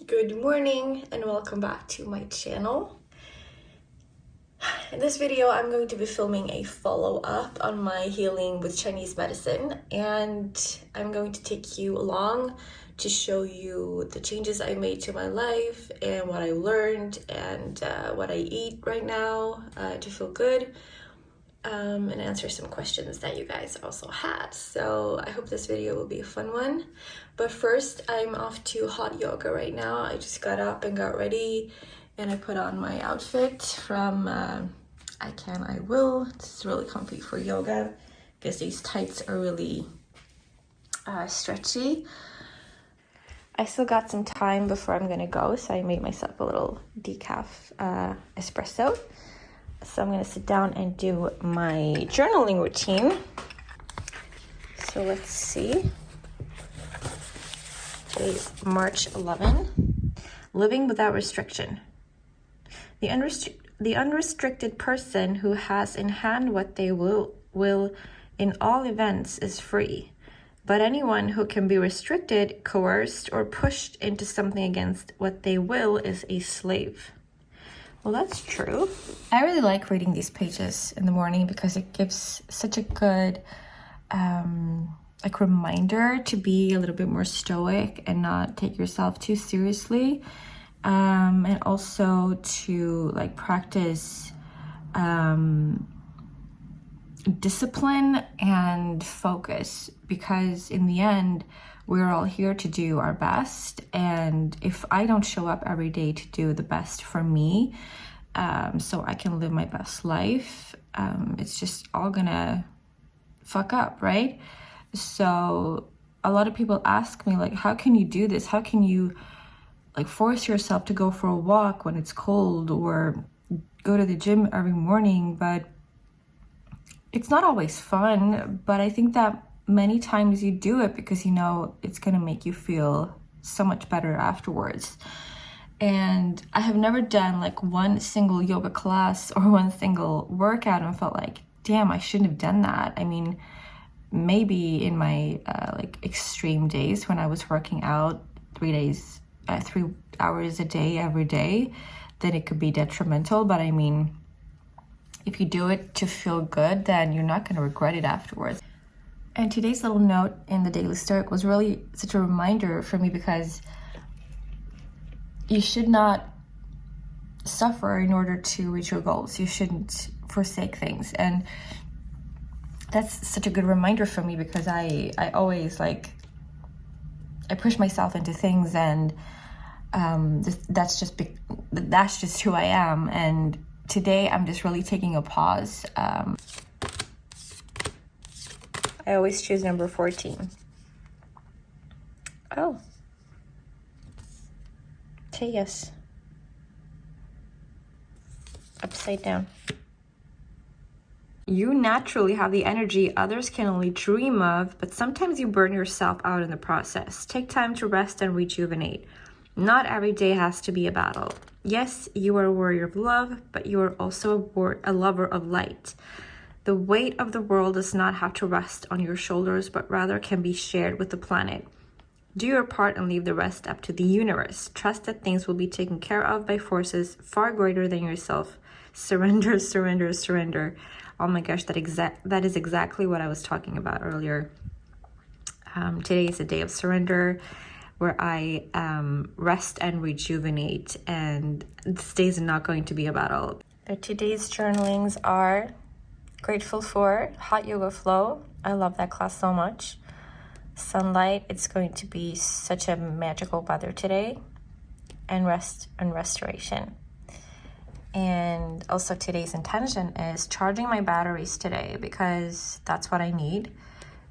Good morning and welcome back to my channel. In this video, I'm going to be filming a follow-up on my healing with Chinese medicine, and I'm going to take you along to show you the changes I made to my life and what I learned and what I eat right now to feel good, and answer some questions that you guys also had. So I hope this video will be a fun one. But first, I'm off to hot yoga right now. I just got up and got ready, and I put on my outfit from I Can, I Will. It's really comfy for yoga because these tights are really stretchy. I still got some time before I'm gonna go, so I made myself a little decaf espresso. So I'm gonna sit down and do my journaling routine. So let's see. Today's March 11. Living without restriction. The unrestricted person who has in hand what they will in all events is free. But anyone who can be restricted, coerced, or pushed into something against what they will is a slave. Well, that's true. I really like reading these pages in the morning because it gives such a good reminder to be a little bit more stoic and not take yourself too seriously, and also to practice discipline and focus, because in the end we're all here to do our best, and if I don't show up every day to do the best for me, so I can live my best life, it's just all gonna fuck up, right? So a lot of people ask me, how can you do this? How can you force yourself to go for a walk when it's cold or go to the gym every morning? But it's not always fun, but I think that many times you do it because you know it's gonna make you feel so much better afterwards. And I have never done one single yoga class or one single workout and felt like, damn, I shouldn't have done that. I mean, maybe in my extreme days when I was working out 3 hours a day every day, then it could be detrimental. But I mean, if you do it to feel good, then you're not going to regret it afterwards. And today's little note in the Daily Stoic was really such a reminder for me, because you should not suffer in order to reach your goals. You shouldn't forsake things. And that's such a good reminder for me, because I always I push myself into things, and that's just who I am. And today I'm just really taking a pause. I always choose number 14. Oh. Okay, yes. Upside down. You naturally have the energy others can only dream of, but sometimes you burn yourself out in the process. Take time to rest and rejuvenate. Not every day has to be a battle. Yes, you are a warrior of love, but you are also a lover of light. The weight of the world does not have to rest on your shoulders, but rather can be shared with the planet. Do your part and leave the rest up to the universe. Trust that things will be taken care of by forces far greater than yourself. Surrender, surrender, surrender. Oh my gosh, that is exactly what I was talking about earlier. Today is a day of surrender, where I rest and rejuvenate, and this day is not going to be a battle. Today's journalings are grateful for hot yoga flow. I love that class so much. Sunlight, it's going to be such a magical weather today. And rest and restoration. And also today's intention is charging my batteries today, because that's what I need.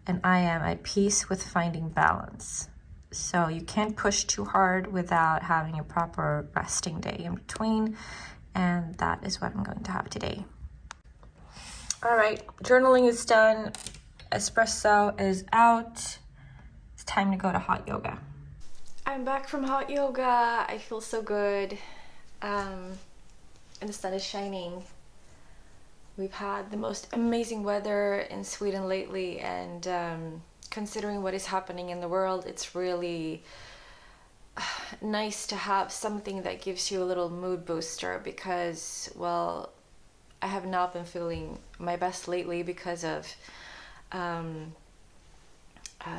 And I am at peace with finding balance. So you can't push too hard without having a proper resting day in between. And that is what I'm going to have today. All right, journaling is done. Espresso is out. It's time to go to hot yoga. I'm back from hot yoga. I feel so good. And the sun is shining. We've had the most amazing weather in Sweden lately, and considering what is happening in the world, it's really nice to have something that gives you a little mood booster because, well, I have not been feeling my best lately because of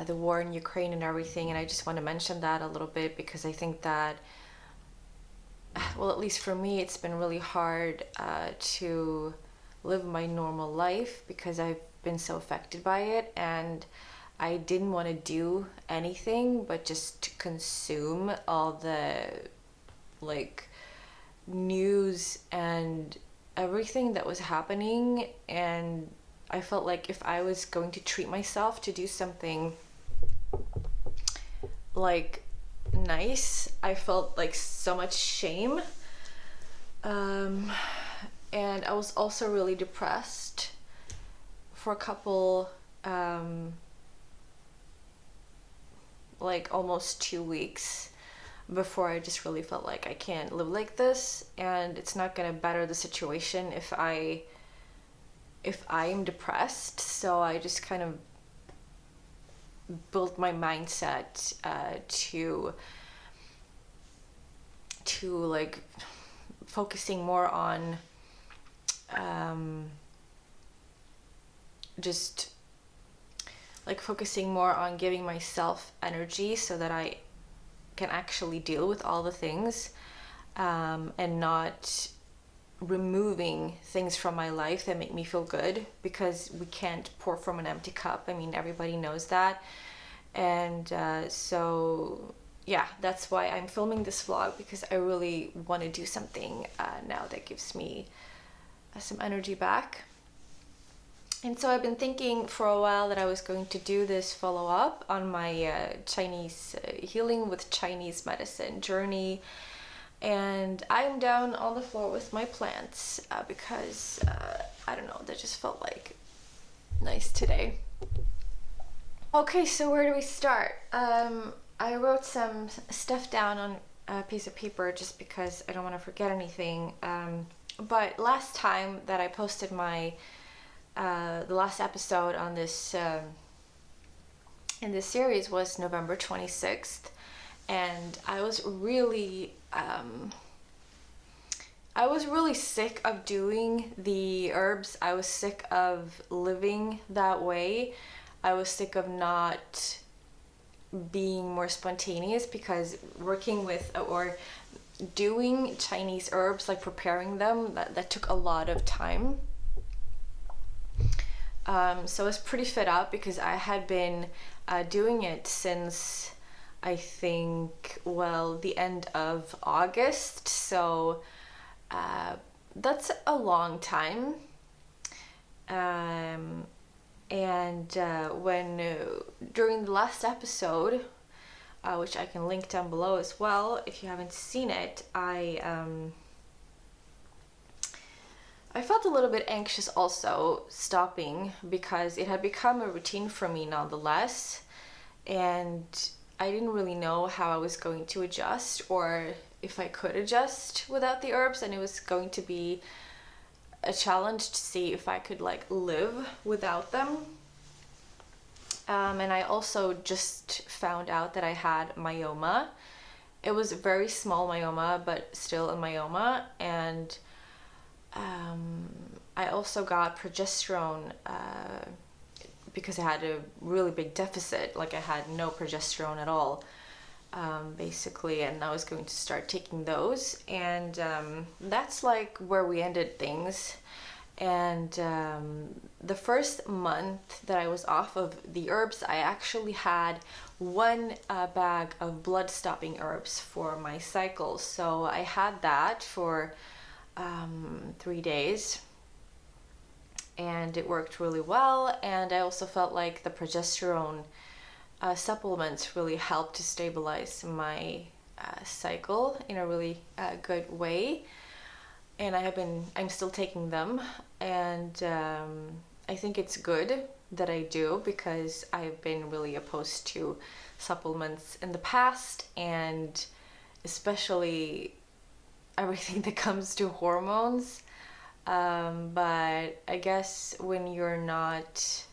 the war in Ukraine and everything. And I just want to mention that a little bit because I think that, well, at least for me, it's been really hard to live my normal life because I've been so affected by it, and I didn't want to do anything but just consume all the like news and everything that was happening. And I felt like if I was going to treat myself to do something like nice, I felt like so much shame. And I was also really depressed for a couple like almost 2 weeks before I just really felt like I can't live like this, and it's not gonna better the situation if I am depressed. So I just kind of built my mindset to like focusing more on just like focusing more on giving myself energy so that I can actually deal with all the things, and not removing things from my life that make me feel good, because we can't pour from an empty cup. I mean, everybody knows that. And so yeah, that's why I'm filming this vlog, because I really want to do something now that gives me some energy back. And so I've been thinking for a while that I was going to do this follow-up on my Chinese healing with Chinese medicine journey. And I'm down on the floor with my plants because I don't know, that just felt like nice today. Okay, so where do we start? I wrote some stuff down on a piece of paper just because I don't want to forget anything. But last time that I posted my the last episode on this in this series was November 26th, and I was really sick of doing the herbs. I was sick of living that way. I was sick of not being more spontaneous, because working with or doing Chinese herbs, like preparing them, that took a lot of time. So I was pretty fed up because I had been doing it since I think, well, the end of August. So that's a long time. And when during the last episode, which I can link down below as well if you haven't seen it, I felt a little bit anxious also stopping, because it had become a routine for me nonetheless, and I didn't really know how I was going to adjust, or if I could adjust without the herbs, and it was going to be a challenge to see if I could like live without them. And I also just found out that I had myoma. It was a very small myoma, but still a myoma, and I also got progesterone because I had a really big deficit. Like I had no progesterone at all, basically, and I was going to start taking those, and that's like where we ended things. And the first month that I was off of the herbs, I actually had one bag of blood stopping herbs for my cycle. So I had that for 3 days, and it worked really well. And I also felt like the progesterone supplements really helped to stabilize my cycle in a really good way. And I'm still taking them, and I think it's good that I do, because I've been really opposed to supplements in the past, and especially everything that comes to hormones. But I guess when you're not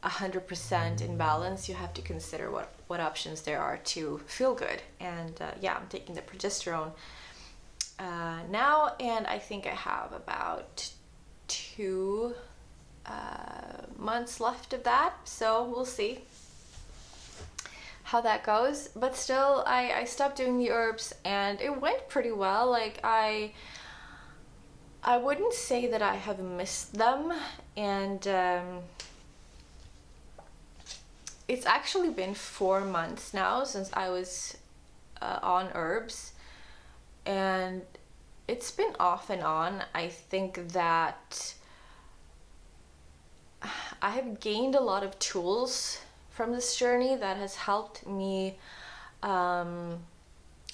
100% in balance, you have to consider what options there are to feel good. And yeah, I'm taking the progesterone now, and I think I have about 2 months left of that, so we'll see how that goes. But still, I stopped doing the herbs and it went pretty well. Like I wouldn't say that I have missed them, and it's actually been 4 months now since I was on herbs, and it's been off and on. I think that I have gained a lot of tools from this journey that has helped me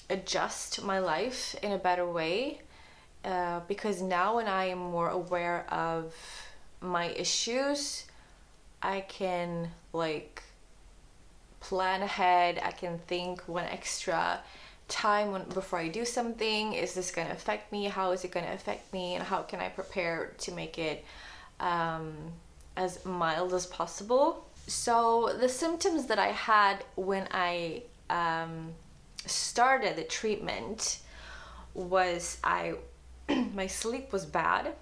adjust my life in a better way, because now when I am more aware of my issues, I can like plan ahead. I can think one extra time before I do something. Is this going to affect me? How is it going to affect me? And how can I prepare to make it as mild as possible? So the symptoms that I had when I started the treatment was my sleep was bad,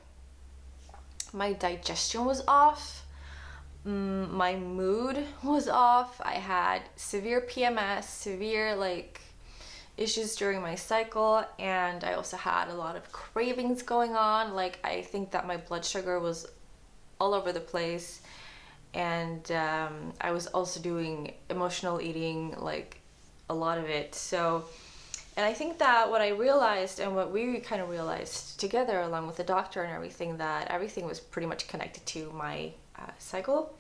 my digestion was off, my mood was off, I had severe PMS, severe like issues during my cycle, and I also had a lot of cravings going on. Like I think that my blood sugar was all over the place, and I was also doing emotional eating, like a lot of it. So, and I think that what I realized and what we kind of realized together along with the doctor and everything, that everything was pretty much connected to my cycle.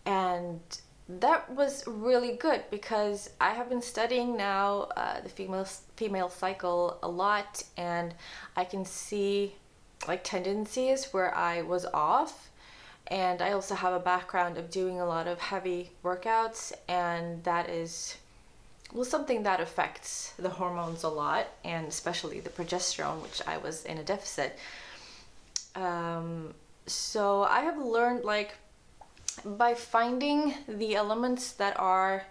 And that was really good because I have been studying now the female cycle a lot, and I can see like tendencies where I was off. And I also have a background of doing a lot of heavy workouts, and that is something that affects the hormones a lot, and especially the progesterone, which I was in a deficit. So I have learned, like, by finding the elements that are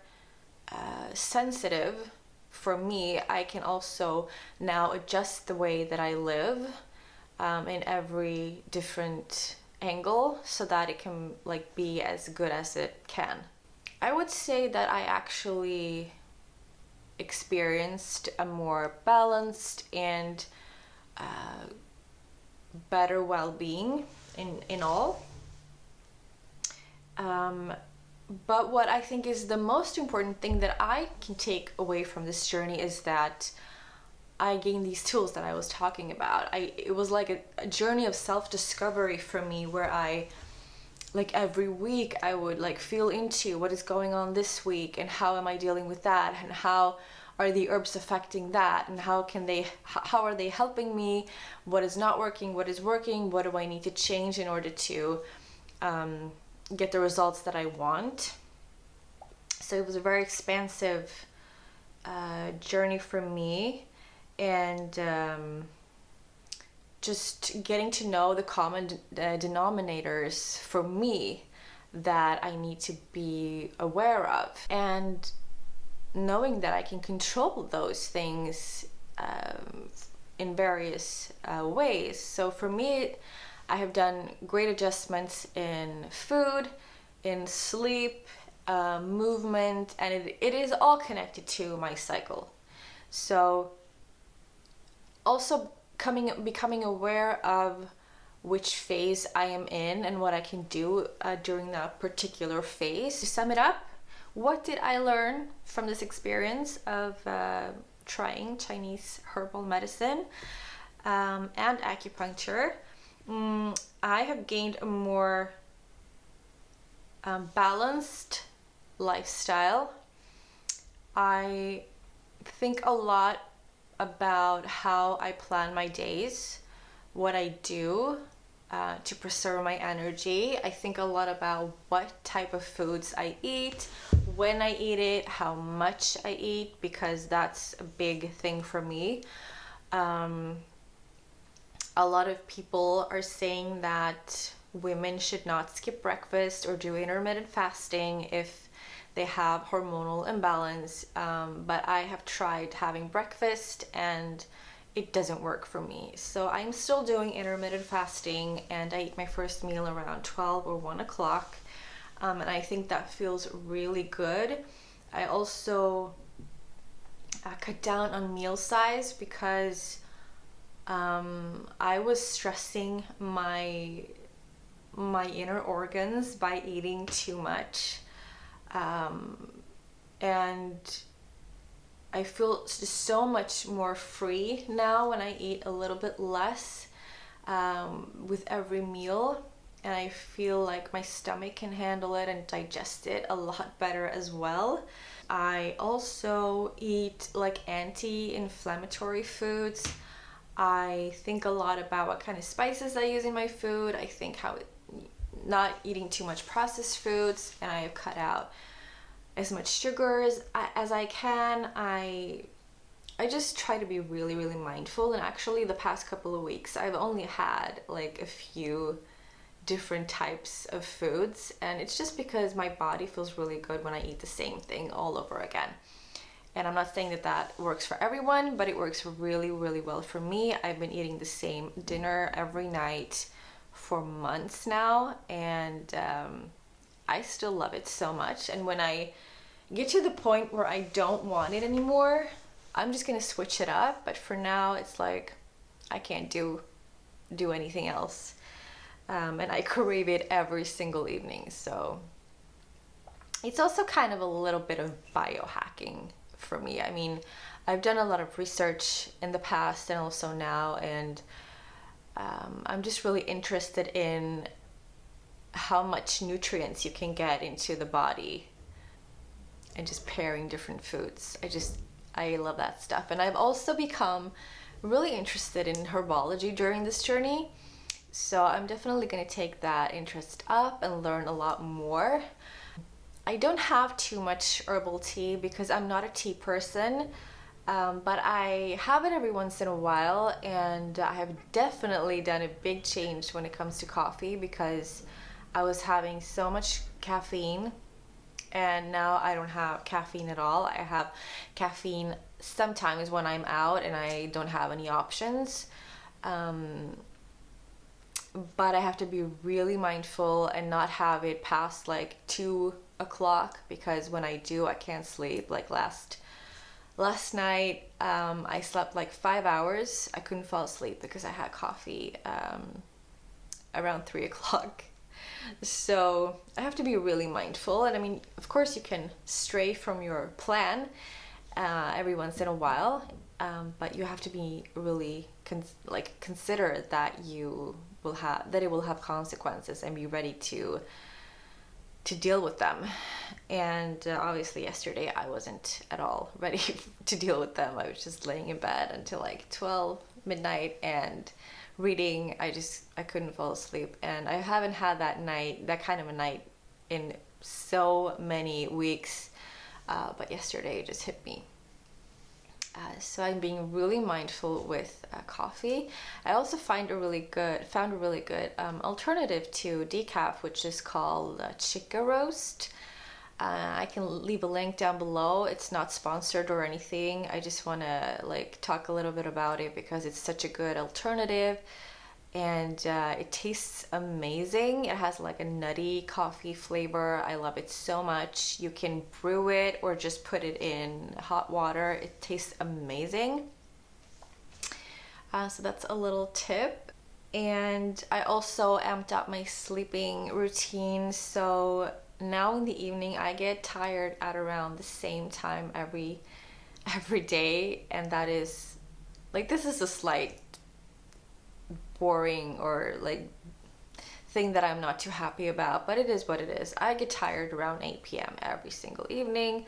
sensitive for me, I can also now adjust the way that I live in every different angle so that it can like be as good as it can. I would say that I actually experienced a more balanced and better well-being in all. But what I think is the most important thing that I can take away from this journey is that I gained these tools that I was talking about. It was like a journey of self-discovery for me, where I, like every week, I would like feel into what is going on this week and how am I dealing with that, and how are the herbs affecting that, and how are they helping me, what is not working, what is working, what do I need to change in order to get the results that I want. So it was a very expansive journey for me, and just getting to know the common denominators for me that I need to be aware of, and knowing that I can control those things in various ways. So for me, I have done great adjustments in food, in sleep, movement, and it is all connected to my cycle. So also becoming aware of which phase I am in and what I can do during that particular phase. To sum it up, what did I learn from this experience of trying Chinese herbal medicine and acupuncture? I have gained a more balanced lifestyle. I think a lot about how I plan my days, what I do to preserve my energy. I think a lot about what type of foods I eat, when I eat it, how much I eat, because that's a big thing for me. A lot of people are saying that women should not skip breakfast or do intermittent fasting if they have hormonal imbalance, but I have tried having breakfast and it doesn't work for me. So I'm still doing intermittent fasting, and I eat my first meal around 12 or 1 o'clock, and I think that feels really good. I also cut down on meal size because I was stressing my inner organs by eating too much, and I feel so much more free now when I eat a little bit less with every meal, and I feel like my stomach can handle it and digest it a lot better as well. I also eat like anti-inflammatory foods. I think a lot about what kind of spices I use in my food. I think not eating too much processed foods, and I have cut out as much sugars as I can. I just try to be really, really mindful, and actually the past couple of weeks I've only had like a few different types of foods, and it's just because my body feels really good when I eat the same thing all over again. And I'm not saying that that works for everyone, but it works really, really well for me. I've been eating the same dinner every night for months now, and I still love it so much. And when I get to the point where I don't want it anymore, I'm just gonna switch it up. But for now, it's like I can't do anything else, and I crave it every single evening. So it's also kind of a little bit of biohacking for me. I mean, I've done a lot of research in the past and also now, and I'm just really interested in how much nutrients you can get into the body and just pairing different foods. I love that stuff. And I've also become really interested in herbology during this journey. So I'm definitely going to take that interest up and learn a lot more. I don't have too much herbal tea because I'm not a tea person, but I have it every once in a while, and I have definitely done a big change when it comes to coffee because I was having so much caffeine, and now I don't have caffeine at all. I have caffeine sometimes when I'm out and I don't have any options. But I have to be really mindful and not have it past like 2 o'clock, because when I do, I can't sleep. Like last night, I slept like 5 hours. I couldn't fall asleep because I had coffee around 3 o'clock. So I have to be really mindful. And I mean, of course, you can stray from your plan every once in a while, but you have to be really consider that it will have consequences, and be ready to deal with them. And obviously yesterday I wasn't at all ready to deal with them. I was just laying in bed until like 12 midnight and reading. I couldn't fall asleep, and I haven't had that kind of a night in so many weeks, but yesterday it just hit me. So I'm being really mindful with coffee. I also found a really good alternative to decaf, which is called Chica Roast. I can leave a link down below. It's not sponsored or anything. I just want to talk a little bit about it because it's such a good alternative, and it tastes amazing. It has like a nutty coffee flavor. I love it so much. You can brew it or just put it in hot water. It tastes amazing. So that's a little tip. And I also amped up my sleeping routine. So now in the evening, I get tired at around the same time every day, and that is this is a slight boring or thing that I'm not too happy about, but it is what it is. I get tired around 8 p.m. every single evening.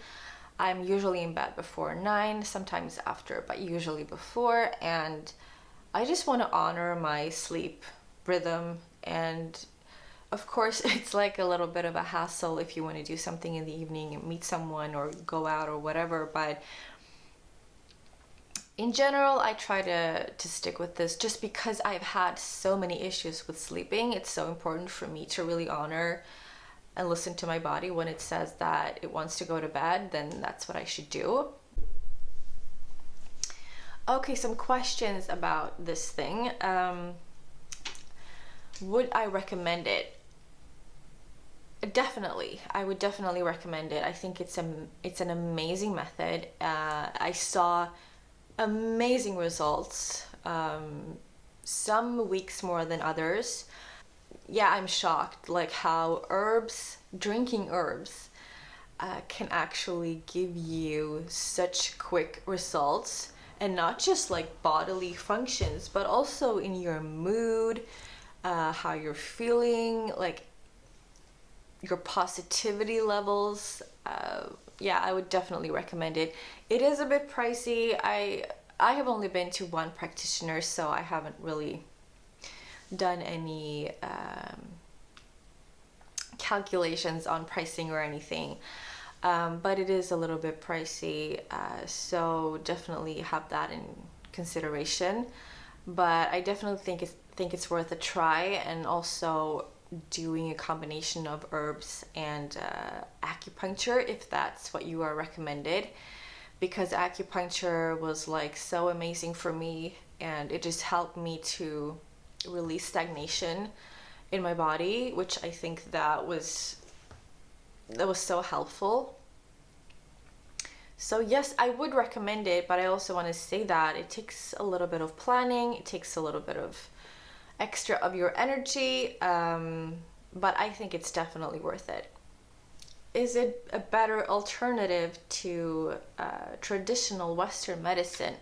I'm usually in bed before 9, sometimes after, but usually before, and I just want to honor my sleep rhythm. And of course, it's like a little bit of a hassle if you want to do something in the evening and meet someone or go out or whatever, but in general, I try to stick with this just because I've had so many issues with sleeping. It's so important for me to really honor and listen to my body. When it says that it wants to go to bed, then that's what I should do. Okay, some questions about this thing. Would I recommend it? Definitely. I would definitely recommend it. I think it's an amazing method. I saw amazing results, some weeks more than others. Yeah, I'm shocked like how drinking herbs can actually give you such quick results, and not just like bodily functions, but also in your mood, how you're feeling, like your positivity levels. Yeah, I would definitely recommend it. It is a bit pricey. I have only been to one practitioner, so I haven't really done any calculations on pricing or anything, but it is a little bit pricey, so definitely have that in consideration. But I definitely think it's worth a try, and also doing a combination of herbs and acupuncture if that's what you are recommended, because acupuncture was like so amazing for me, and it just helped me to release stagnation in my body, which I think that was so helpful. So yes, I would recommend it, but I also want to say that it takes a little bit of planning, it takes a little bit of extra of your energy, but I think it's definitely worth it. Is it a better alternative to traditional Western medicine?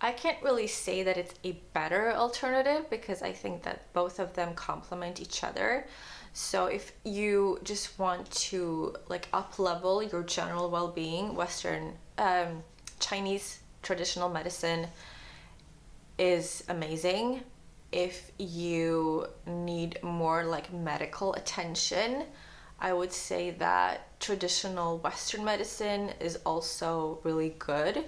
I can't really say that it's a better alternative, because I think that both of them complement each other. So if you just want to like up level your general well-being, Chinese traditional medicine is amazing. If you need more like medical attention, I would say that traditional Western medicine is also really good.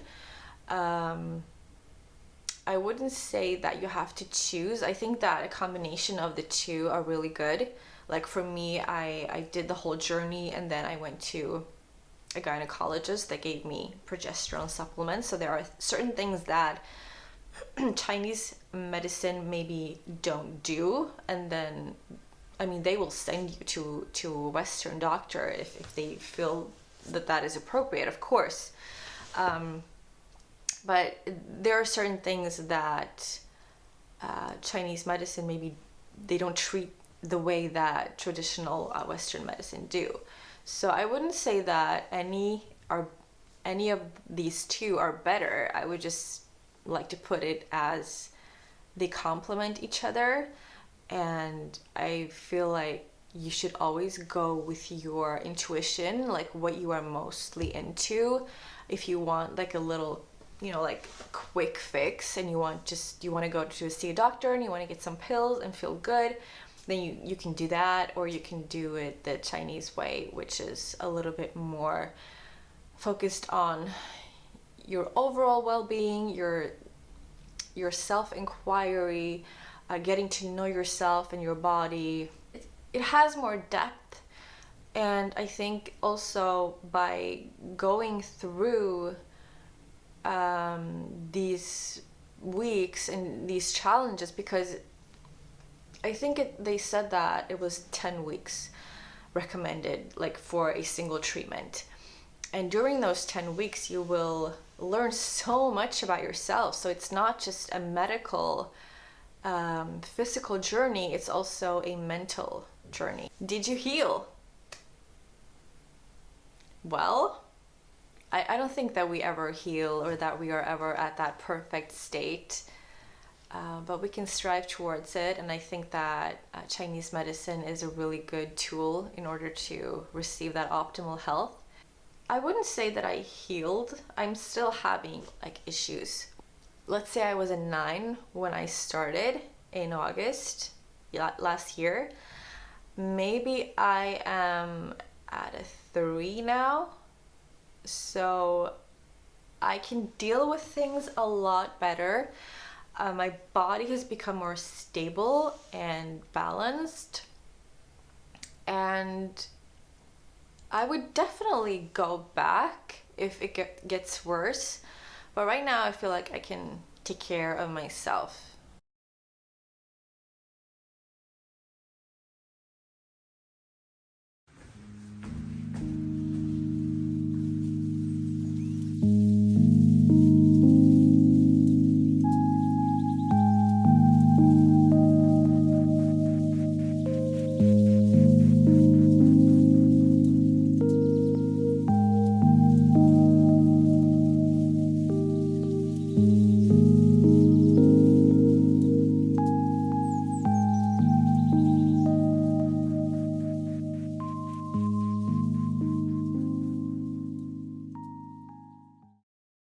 I wouldn't say that you have to choose. I think that a combination of the two are really good. Like for me, I did the whole journey, and then I went to a gynecologist that gave me progesterone supplements. So there are certain things that Chinese medicine maybe don't do, and then I mean they will send you to a Western doctor if they feel that is appropriate, of course. But there are certain things that Chinese medicine maybe they don't treat the way that traditional Western medicine do. So I wouldn't say that any of these two are better. I would just like to put it as they complement each other, and I feel like you should always go with your intuition, like what you are mostly into. If you want like a little, like quick fix, and you want to go to see a doctor and you want to get some pills and feel good, then you can do that, or you can do it the Chinese way, which is a little bit more focused on your overall well-being, your self-inquiry, getting to know yourself and your body. It has more depth, and I think also by going through these weeks and these challenges, because I think they said that it was 10 weeks recommended, like for a single treatment. And during those 10 weeks, you will learn so much about yourself. So it's not just a medical, physical journey, it's also a mental journey. Did you heal? Well, I don't think that we ever heal, or that we are ever at that perfect state. But we can strive towards it, and I think that Chinese medicine is a really good tool in order to receive that optimal health. I wouldn't say that I healed. I'm still having like issues. Let's say I was a 9 when I started in August last year. Maybe I am at a 3 now. So I can deal with things a lot better. My body has become more stable and balanced. And I would definitely go back if it gets worse. But right now I feel like I can take care of myself.